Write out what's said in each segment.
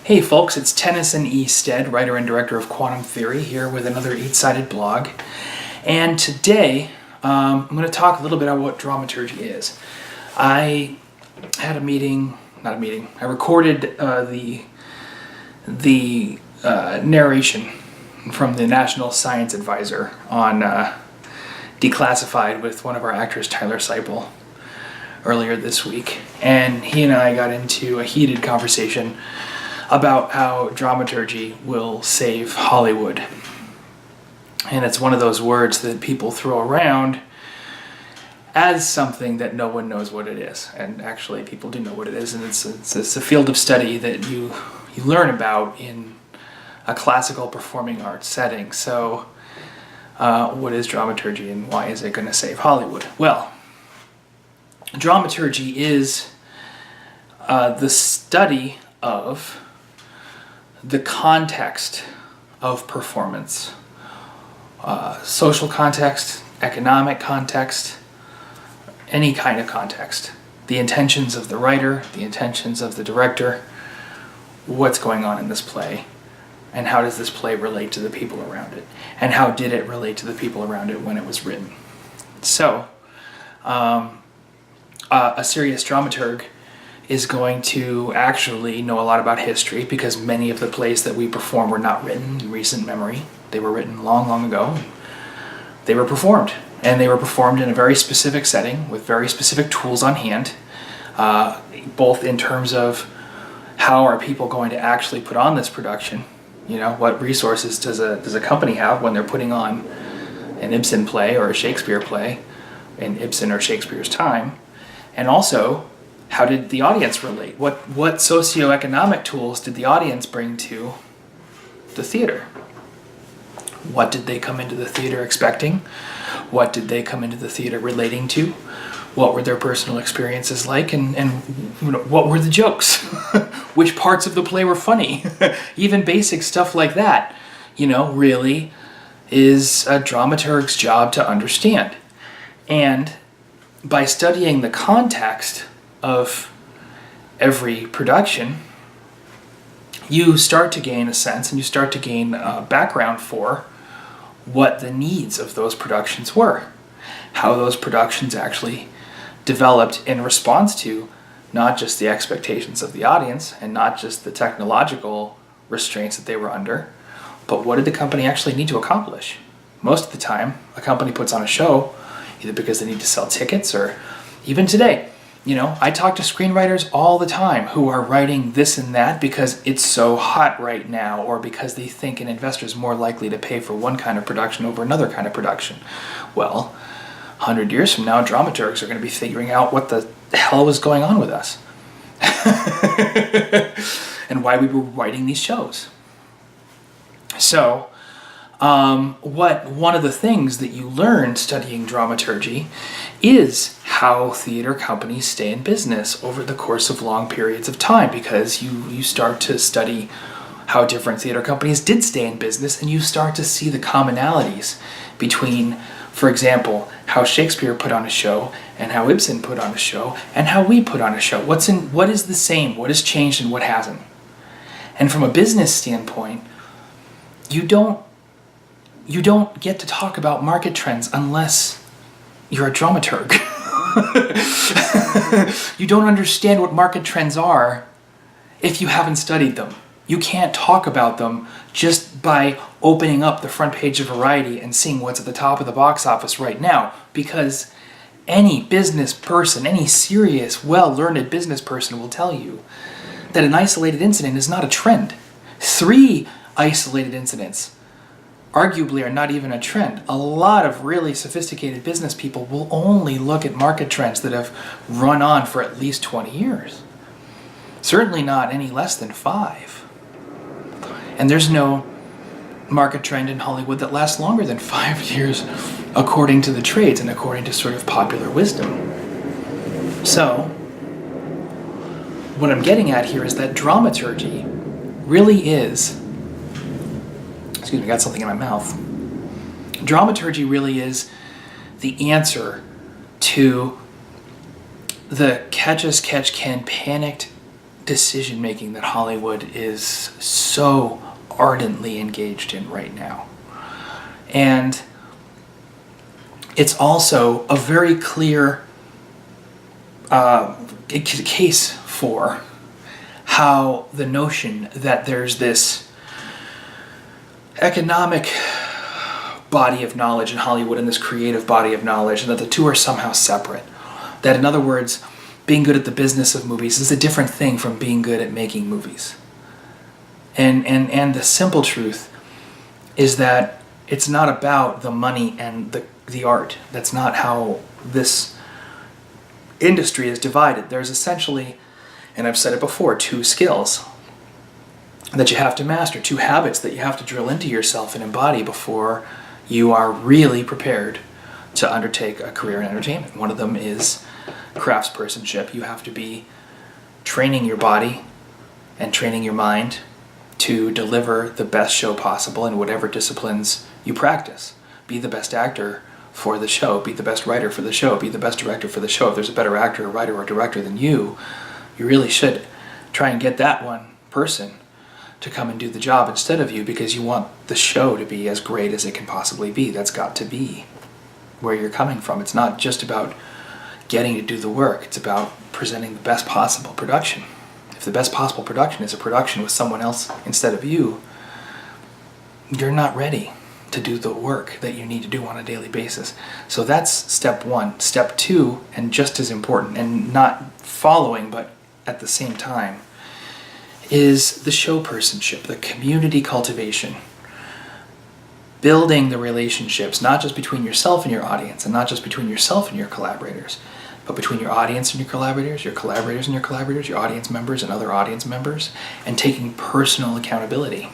Hey folks, it's Tennyson E Stead, writer and director of Quantum Theory, here with another Eight-Sided blog. And today, I'm going to talk a little bit about what dramaturgy is. I had I recorded the narration from the National Science Advisor on Declassified with one of our actors, Tyler Seipel, earlier this week. And he and I got into a heated conversation about how dramaturgy will save Hollywood. And it's one of those words that people throw around as something that no one knows what it is. And actually people do know what it is, and it's a field of study that you learn about in a classical performing arts setting. So what is dramaturgy and why is it going to save Hollywood? Well, dramaturgy is the study of the context of performance, social context, economic context, any kind of context. The intentions of the writer, the intentions of the director, what's going on in this play, and how does this play relate to the people around it, and how did it relate to the people around it when it was written. So, a serious dramaturg is going to actually know a lot about history, because many of the plays that we perform were not written in recent memory. They were written long, long ago. They were performed, and they were performed in a very specific setting with very specific tools on hand, both in terms of how are people going to actually put on this production. You know, what resources does a company have when they're putting on an Ibsen play or a Shakespeare play in Ibsen or Shakespeare's time, and also how did the audience relate? What socioeconomic tools did the audience bring to the theater? What did they come into the theater expecting? What did they come into the theater relating to? What were their personal experiences like? And what were the jokes? Which parts of the play were funny? Even basic stuff like that, really is a dramaturg's job to understand. And by studying the context of every production, you start to gain a sense and you start to gain a background for what the needs of those productions were, how those productions actually developed in response to not just the expectations of the audience and not just the technological restraints that they were under, but what did the company actually need to accomplish. Most of the time, a company puts on a show either because they need to sell tickets, or even today, I talk to screenwriters all the time who are writing this and that because it's so hot right now, or because they think an investor is more likely to pay for one kind of production over another kind of production. Well, 100 years from now, dramaturgs are going to be figuring out what the hell was going on with us and why we were writing these shows. So, one of the things that you learn studying dramaturgy is how theater companies stay in business over the course of long periods of time, because you start to study how different theater companies did stay in business, and you start to see the commonalities between, for example, how Shakespeare put on a show and how Ibsen put on a show and how we put on a show. What is the same, what has changed, and what hasn't. And from a business standpoint, you don't get to talk about market trends unless you're a dramaturg. You don't understand what market trends are if you haven't studied them. You can't talk about them just by opening up the front page of Variety and seeing what's at the top of the box office right now, because any business person, any serious, well-learned business person will tell you that an isolated incident is not a trend. 3 isolated incidents arguably are not even a trend. A lot of really sophisticated business people will only look at market trends that have run on for at least 20 years. Certainly not any less than 5. And there's no market trend in Hollywood that lasts longer than 5 years, according to the trades and according to sort of popular wisdom. So, what I'm getting at here is that dramaturgy really is, I got something in my mouth. Dramaturgy really is the answer to the catch-as-catch-can panicked decision making that Hollywood is so ardently engaged in right now. And it's also a very clear case for how the notion that there's this economic body of knowledge in Hollywood and this creative body of knowledge, and that the two are somehow separate. That, in other words, being good at the business of movies is a different thing from being good at making movies. And the simple truth is that it's not about the money and the art. That's not how this industry is divided. There's essentially, and I've said it before, two skills that you have to master, two habits that you have to drill into yourself and embody before you are really prepared to undertake a career in entertainment. One of them is craftspersonship. You have to be training your body and training your mind to deliver the best show possible in whatever disciplines you practice. Be the best actor for the show, be the best writer for the show, be the best director for the show. If there's a better actor or writer or director than you really should try and get that one person to come and do the job instead of you, because you want the show to be as great as it can possibly be. That's got to be where you're coming from. It's not just about getting to do the work, it's about presenting the best possible production. If the best possible production is a production with someone else instead of you, you're not ready to do the work that you need to do on a daily basis. So that's step one. Step two, and just as important, and not following but at the same time, is the showpersonship, the community cultivation. Building the relationships, not just between yourself and your audience, and not just between yourself and your collaborators, but between your audience and your collaborators and your collaborators, your audience members and other audience members, and taking personal accountability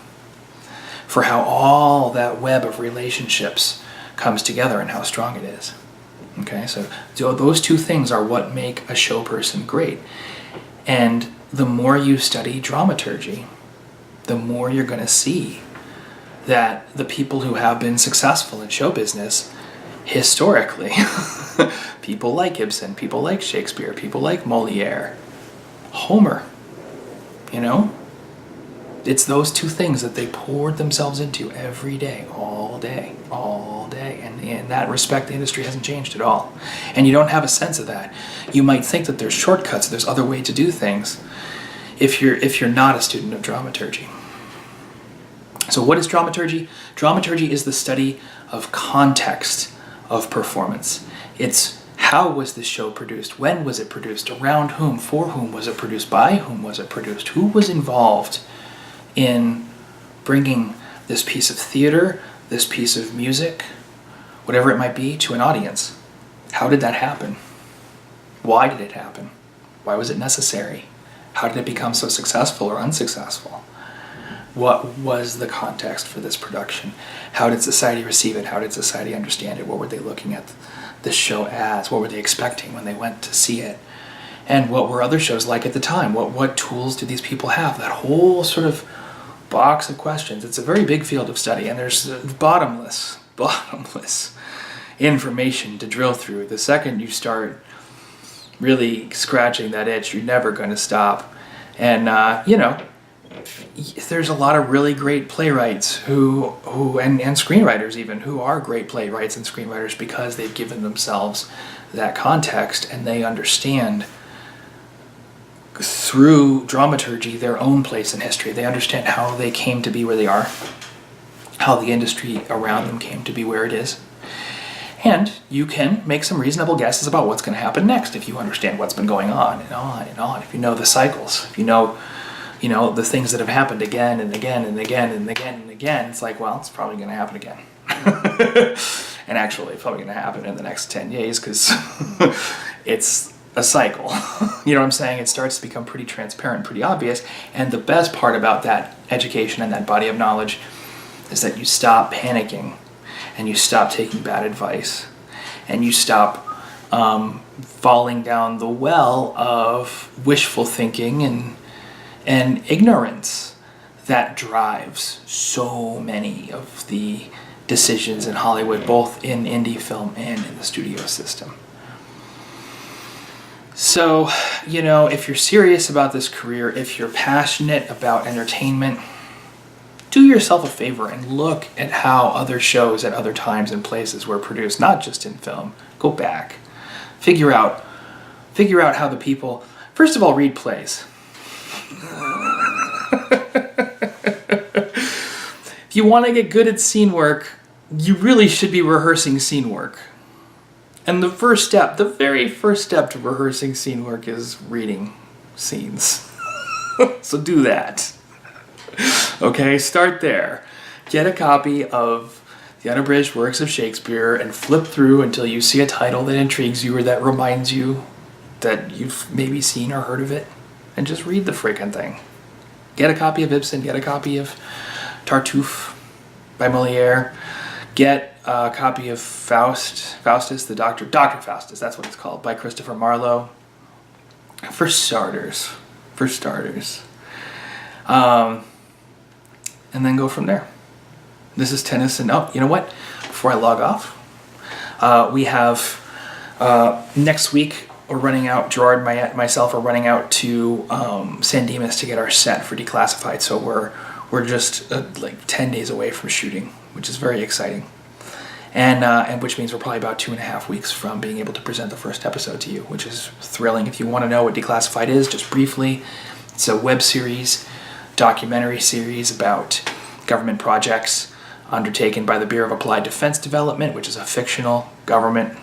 for how all that web of relationships comes together and how strong it is. Okay, so those two things are what make a show person great. And the more you study dramaturgy, the more you're going to see that the people who have been successful in show business historically, people like Ibsen, people like Shakespeare, people like Moliere, Homer, it's those two things that they poured themselves into every day, all day. And in that respect, the industry hasn't changed at all. And you don't have a sense of that. You might think that there's shortcuts, there's other ways to do things if you're not a student of dramaturgy. So what is dramaturgy? Dramaturgy is the study of context of performance. It's how was this show produced? When was it produced? Around whom? For whom was it produced? By whom was it produced? Who was involved in bringing this piece of theater, this piece of music, whatever it might be, to an audience? How did that happen? Why did it happen? Why was it necessary? How did it become so successful or unsuccessful? What was the context for this production? How did society receive it? How did society understand it? What were they looking at this show as? What were they expecting when they went to see it? And what were other shows like at the time? What tools did these people have? That whole sort of box of questions. It's a very big field of study, and there's bottomless information to drill through. The second you start really scratching that itch, you're never going to stop. And there's a lot of really great playwrights who and screenwriters even, who are great playwrights and screenwriters because they've given themselves that context and they understand through dramaturgy their own place in history. They understand how they came to be where they are, how the industry around them came to be where it is. And you can make some reasonable guesses about what's going to happen next if you understand what's been going on and on and on. If you know the cycles, if you know the things that have happened again and again and again and again and again, it's like, well, it's probably going to happen again. And actually, it's probably going to happen in the next 10 days because it's a cycle. You know what I'm saying? It starts to become pretty transparent, pretty obvious. And the best part about that education and that body of knowledge is that you stop panicking and you stop taking bad advice and you stop falling down the well of wishful thinking and ignorance that drives so many of the decisions in Hollywood, both in indie film and in the studio system. So, you know, if you're serious about this career, if you're passionate about entertainment, do yourself a favor and look at how other shows at other times and places were produced, not just in film. Go back. Figure out how the people, first of all, read plays. If you want to get good at scene work, you really should be rehearsing scene work. And the very first step to rehearsing scene work is reading scenes. So do that. Okay, start there. Get a copy of the unabridged works of Shakespeare and flip through until you see a title that intrigues you or that reminds you that you've maybe seen or heard of it. And just read the freaking thing. Get a copy of Ibsen, get a copy of Tartuffe by Molière. Get a copy of Faustus, the Dr. Faustus, that's what it's called, by Christopher Marlowe. For starters. And then go from there. This is Tennyson. Oh, you know what? Before I log off, we have next week we're running out. Gerard, myself are running out to San Dimas to get our set for Declassified. So we're just like 10 days away from shooting, which is very exciting. And which means we're probably about 2.5 weeks from being able to present the first episode to you, which is thrilling. If you want to know what Declassified is, just briefly, it's a web series, documentary series about government projects undertaken by the Bureau of Applied Defense Development, which is a fictional government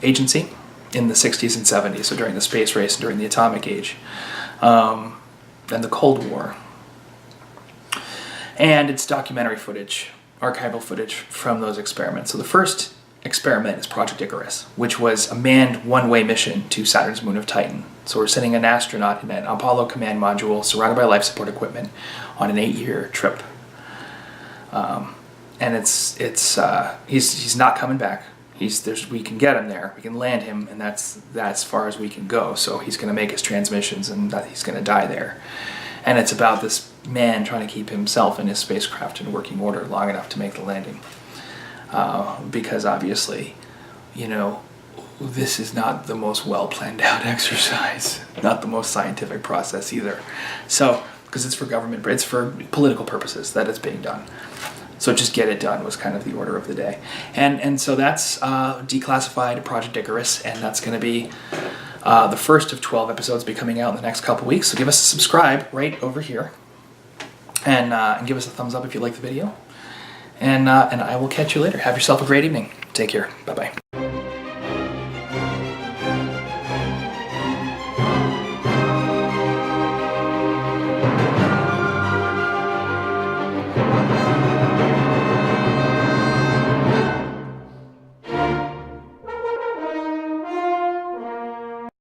agency in the 60s and 70s, so during the space race and during the atomic age, and the Cold War. And it's documentary footage, archival footage from those experiments. So the first experiment is Project Icarus, which was a manned one-way mission to Saturn's moon of Titan. So we're sending an astronaut in an Apollo command module surrounded by life support equipment on an 8-year trip. And he's not coming back. We can get him there, we can land him, and that's as far as we can go. So he's going to make his transmissions, and he's going to die there. And it's about this man trying to keep himself and his spacecraft in working order long enough to make the landing. Because obviously, you know, this is not the most well planned out exercise, not the most scientific process either. So, because it's for government, it's for political purposes that it's being done. So just get it done was kind of the order of the day. And so that's Declassified, Project Icarus, and that's going to be the first of 12 episodes be coming out in the next couple weeks. So give us a subscribe right over here, and give us a thumbs up if you like the video. And I will catch you later. Have yourself a great evening. Take care. Bye-bye.